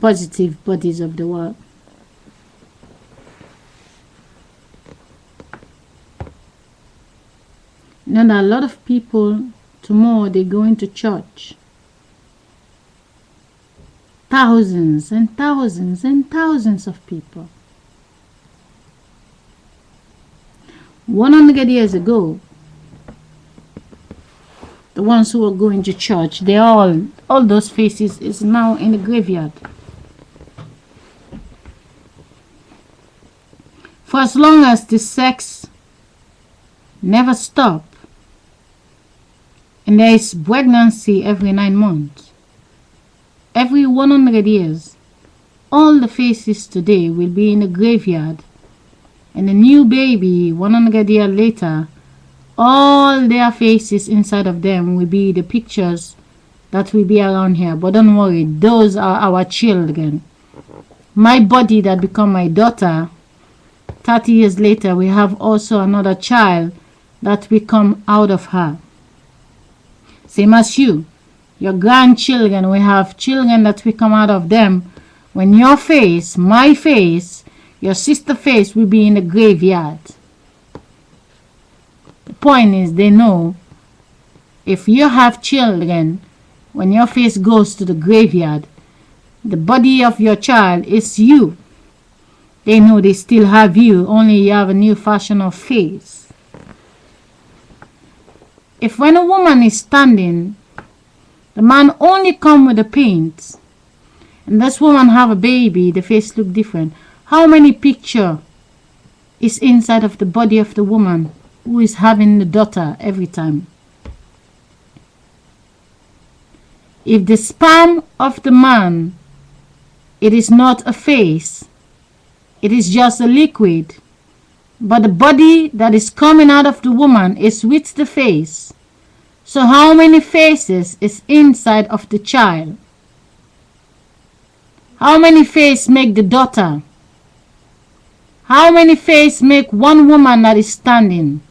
positive bodies of the world. You know, a lot of people tomorrow they go into church. Thousands and thousands and thousands of people. 100 years ago, the ones who were going to church, they all those faces is now in the graveyard. For as long as the sex never stop, and there is pregnancy every 9 months, every 100 years, all the faces today will be in the graveyard, and a new baby 100 years later, all their faces inside of them will be the pictures that will be around here. But don't worry, those are our children. My body that become my daughter, 30 years later, we have also another child that will come out of her. Same as you. Your grandchildren, we have children that will come out of them. When your face, my face, your sister's face will be in the graveyard. The point is, they know if you have children, when your face goes to the graveyard, the body of your child is you. They know they still have you, only you have a new fashion of face. If when a woman is standing, the man only come with the paint, and this woman have a baby, the face look different. How many picture is inside of the body of the woman who is having the daughter every time? If the sperm of the man, it is not a face, it is just a liquid, but the body that is coming out of the woman is with the face. So how many faces is inside of the child? How many faces make the daughter? How many faces make one woman that is standing?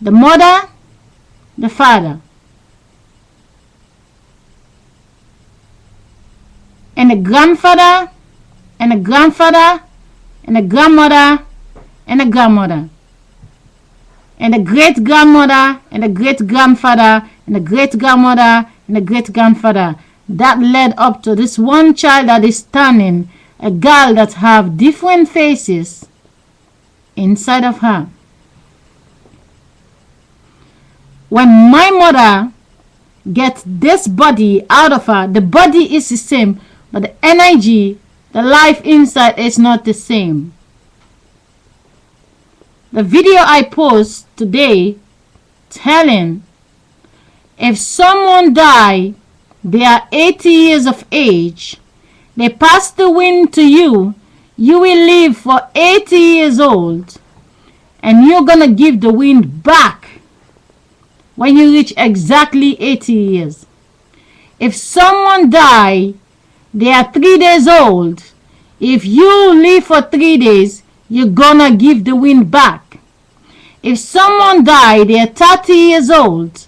The mother, the father, and the grandfather, and the grandfather, and the grandmother, and the grandmother, and the great-grandmother, and the great-grandfather, and the great-grandmother, and the great-grandfather. That led up to this one child that is standing, a girl that have different faces inside of her. When my mother gets this body out of her, the body is the same, but the energy, the life inside is not the same. The video I post today telling if someone die, they are 80 years of age, they pass the wind to you, you will live for 80 years old, and you're gonna give the wind back when you reach exactly 80 years. If someone die, they are 3 days old, if you live for 3 days, you're gonna give the wind back. If someone die, they are 30 years old,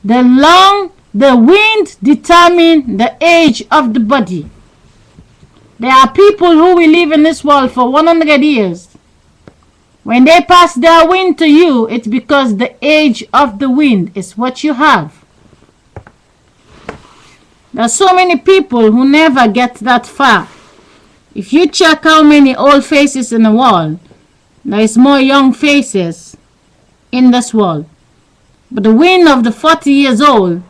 the wind determines the age of the body. There are people who will live in this world for 100 years. When they pass their wind to you, it's because the age of the wind is what you have. There are so many people who never get that far. If you check how many old faces in the world, there is more young faces in this world. But the wind of the 40 years old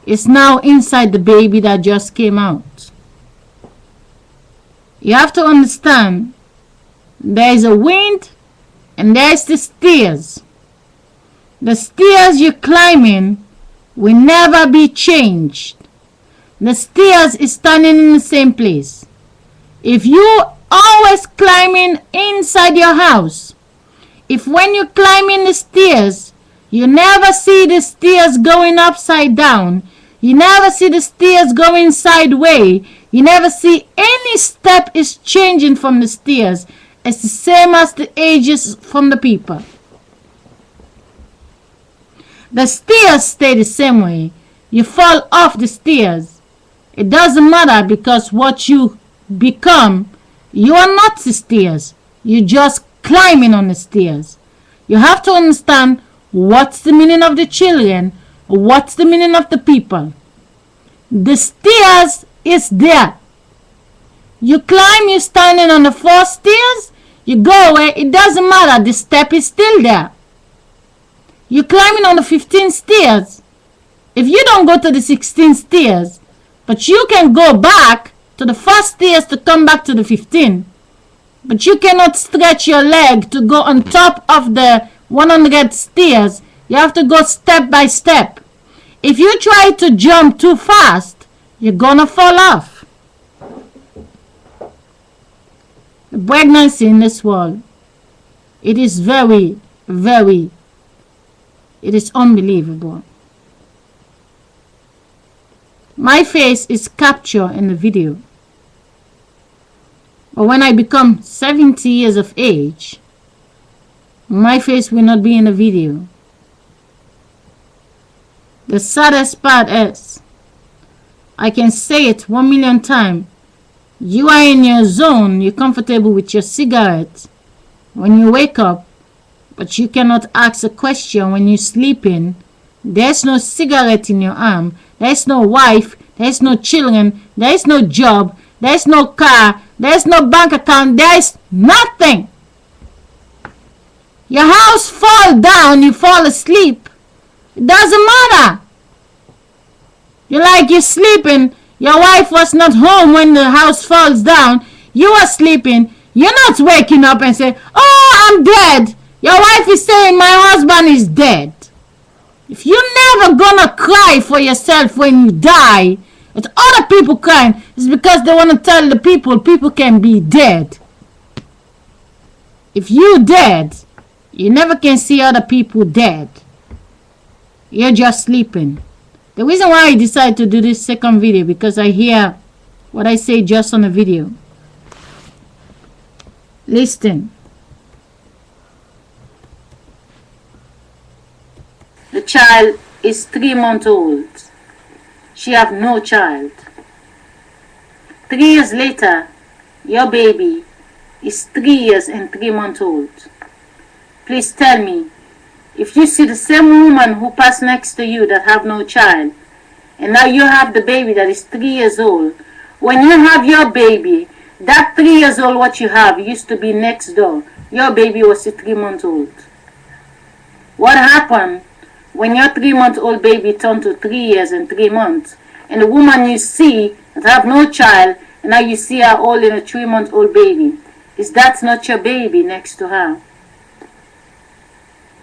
is now inside the baby that just came out. You have to understand, there is a wind and there is the stairs. The stairs you're climbing will never be changed. The stairs is standing in the same place. If you always climbing inside your house, if when you climbing the stairs, you never see the stairs going upside down, you never see the stairs going sideways, you never see any step is changing from the stairs, it's the same as the ages from the people. The stairs stay the same way. You fall off the stairs. It doesn't matter because what you become, you are not the stairs. You're just climbing on the stairs. You have to understand what's the meaning of the children, what's the meaning of the people. The stairs is there. You climb, you're standing on the 4 stairs, you go away, it doesn't matter, the step is still there. You're climbing on the 15 stairs. If you don't go to the 16 stairs, but you can go back to the first stairs to come back to the 15, but you cannot stretch your leg to go on top of the 100 stairs. You have to go step by step. If you try to jump too fast, you're gonna fall off. The pregnancy in this world, it is very, very, it is unbelievable. My face is captured in the video. But when I become 70 years of age, my face will not be in the video. The saddest part is, I can say it 1,000,000 times, you are in your zone, you're comfortable with your cigarette when you wake up, but you cannot ask a question when you're sleeping. There's no cigarette in your arm, there's no wife, there's no children, there's no job, there's no car, there's no bank account, there's nothing. Your house fall down, you fall asleep. It doesn't matter. You're sleeping, your wife was not home when the house falls down, you are sleeping, you're not waking up and saying, oh, I'm dead. Your wife is saying, my husband is dead. If you're never gonna cry for yourself when you die, it's other people crying, it's because they want to tell the people can be dead. If you dead, you never can see other people dead. You're just sleeping. The reason why I decided to do this second video, because I hear what I say just on the video. Listen. The child is 3 months old. She have no child. 3 years later, your baby is 3 years and 3 months old. Please tell me, if you see the same woman who passed next to you that have no child, and now you have the baby that is 3 years old, when you have your baby, that 3 years old what you have used to be next door. Your baby was 3 months old. What happened when your 3-month-old baby turned to 3 years and 3 months, and the woman you see that have no child, and now you see her holding a 3-month-old baby? Is that not your baby next to her?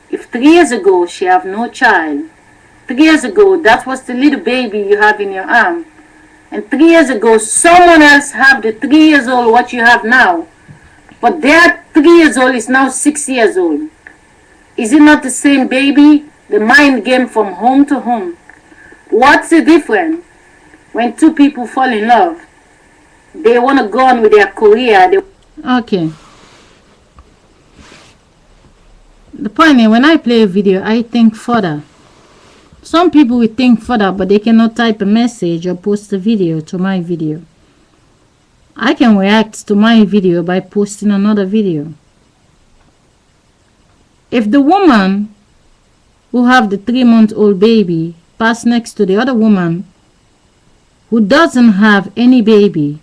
If 3 years ago she have no child, 3 years ago that was the little baby you have in your arm, and 3 years ago someone else have the 3 years old what you have now, but their 3 years old is now 6 years old. Is it not the same baby? The mind game from home to home. What's the difference? When two people fall in love, they want to go on with their career. Okay. The point is, when I play a video, I think further. Some people will think further, but they cannot type a message or post a video to my video. I can react to my video by posting another video. If the woman who have the 3-month-old baby pass next to the other woman who doesn't have any baby,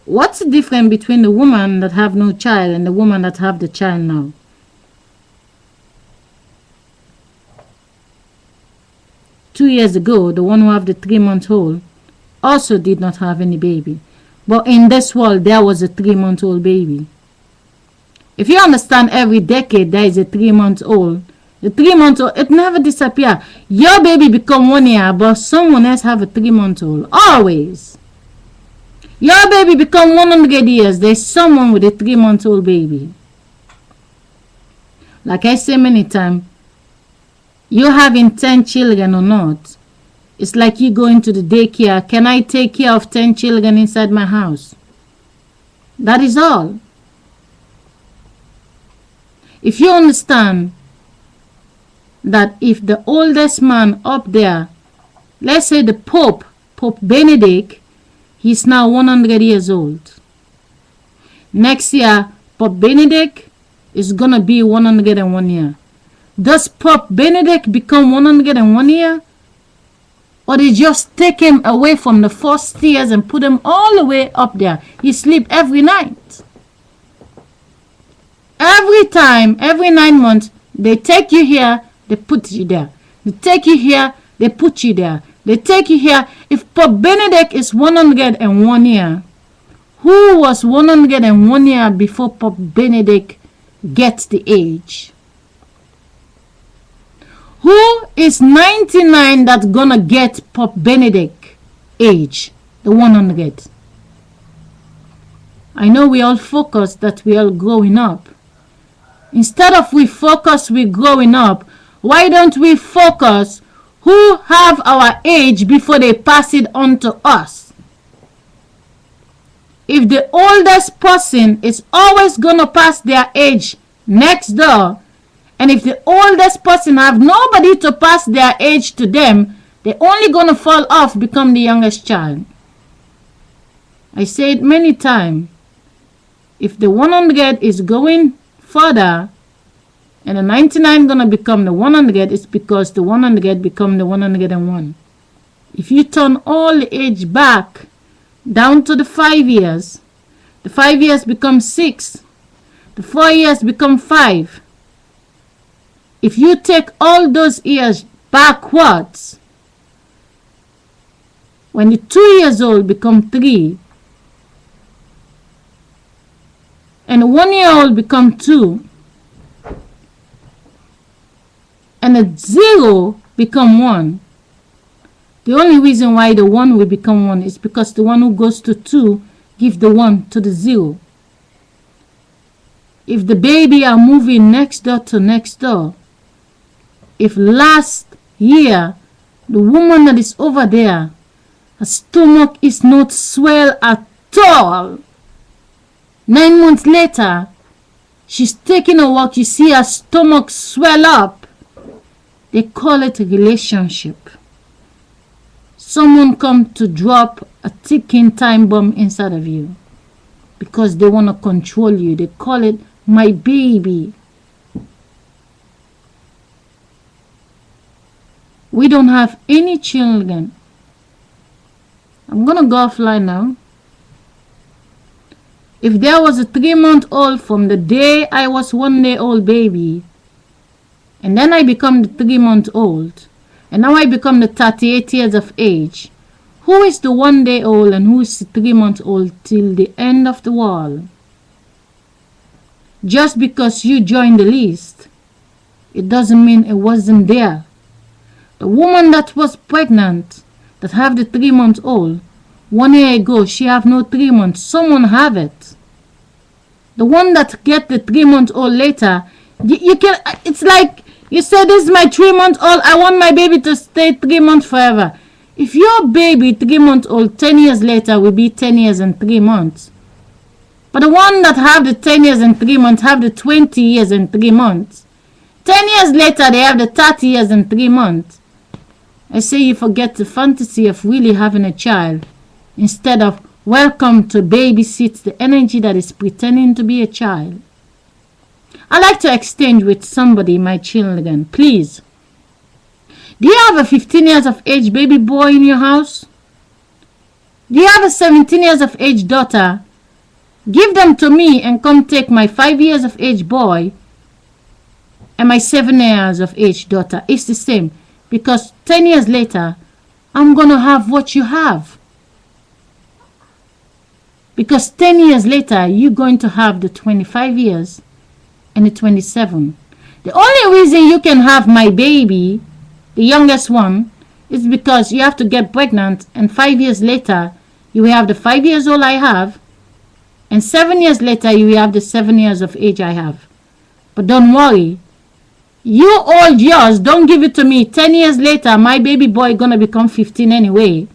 what's the difference between the woman that have no child and the woman that have the child now? Two years ago, the one who have the 3-month-old also did not have any baby. But in this world, there was a 3-month-old baby. If you understand, every decade there is a 3-month-old. The 3-month-old, it never disappear. Your baby become 1 year, but someone else have a 3-month-old. Always. Your baby become 100 years. There's someone with a 3-month-old baby. Like I say many times, you having 10 children or not, it's like you going to the daycare. Can I take care of 10 children inside my house? That is all. If you understand that if the oldest man up there, let's say the Pope Benedict, He's now 100 years old. Next year, Pope Benedict is going to be 101 years. Does Pope Benedict become 101 years? Or they just take him away from the 4 stairs and put him all the way up there? He sleep every night. Every time, every 9 months, they take you here, they put you there. They take you here, they put you there. They take you here. If Pope Benedict is 101 years, who was 101 years before Pope Benedict gets the age? Who is 99 that's gonna get Pope Benedict age? The 100. I know we all focus that we are growing up. Instead of we focus we growing up, why don't we focus who have our age before they pass it on to us? If the oldest person is always gonna pass their age next door, and if the oldest person have nobody to pass their age to them, they're only going to fall off, become the youngest child. I say it many times. If the 100 is going further, and the 99 going to become the 100, it's because the 100 become the 101. If you turn all the age back down to the 5 years, the 5 years become 6, the 4 years become 5. If you take all those years backwards, when the 2 years old become 3, and the 1 year old become 2, and the 0 become 1, the only reason why the 1 will become 1 is because the one who goes to 2 give the 1 to the 0. If the baby are moving next door to next door, if last year the woman that is over there, her stomach is not swell at all, 9 months later she's taking a walk, you see her stomach swell up, they call it a relationship. Someone come to drop a ticking time bomb inside of you because they want to control you. They call it my baby. We don't have any children. I'm going to go offline now. If there was a 3-month-old from the day I was 1 day old baby, and then I become the 3-month-old, and now I become the 38 years of age, who is the 1 day old and who is the 3-month-old till the end of the world? Just because you joined the list, it doesn't mean it wasn't there. The woman that was pregnant, that have the 3-month-old, 1 year ago, she have no 3 months. Someone have it. The one that get the 3-month-old later, you can. It's like you say, this is my 3-month-old. I want my baby to stay 3 months forever. If your baby 3-month-old 10 years later will be 10 years and 3 months, but the one that have the 10 years and 3 months have the 20 years and 3 months. 10 years later they have the 30 years and 3 months. I say you forget the fantasy of really having a child instead of welcome to babysit the energy that is pretending to be a child. I like to exchange with somebody, my children, please. Do you have a 15 years of age baby boy in your house? Do you have a 17 years of age daughter? Give them to me and come take my 5 years of age boy and my 7 years of age daughter. It's the same. Because 10 years later, I'm going to have what you have. Because 10 years later, you're going to have the 25 years and the 27. The only reason you can have my baby, the youngest one, is because you have to get pregnant and 5 years later, you will have the 5 years old I have, and 7 years later, you will have the 7 years of age I have. But don't worry. You hold yours, don't give it to me. 10 years later, my baby boy gonna become 15 anyway.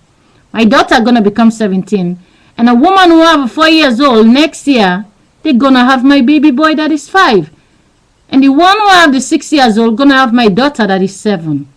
My daughter gonna become 17. And a woman who have 4 years old next year, they're gonna have my baby boy that is 5. And the one who have the 6 years old gonna have my daughter that is 7.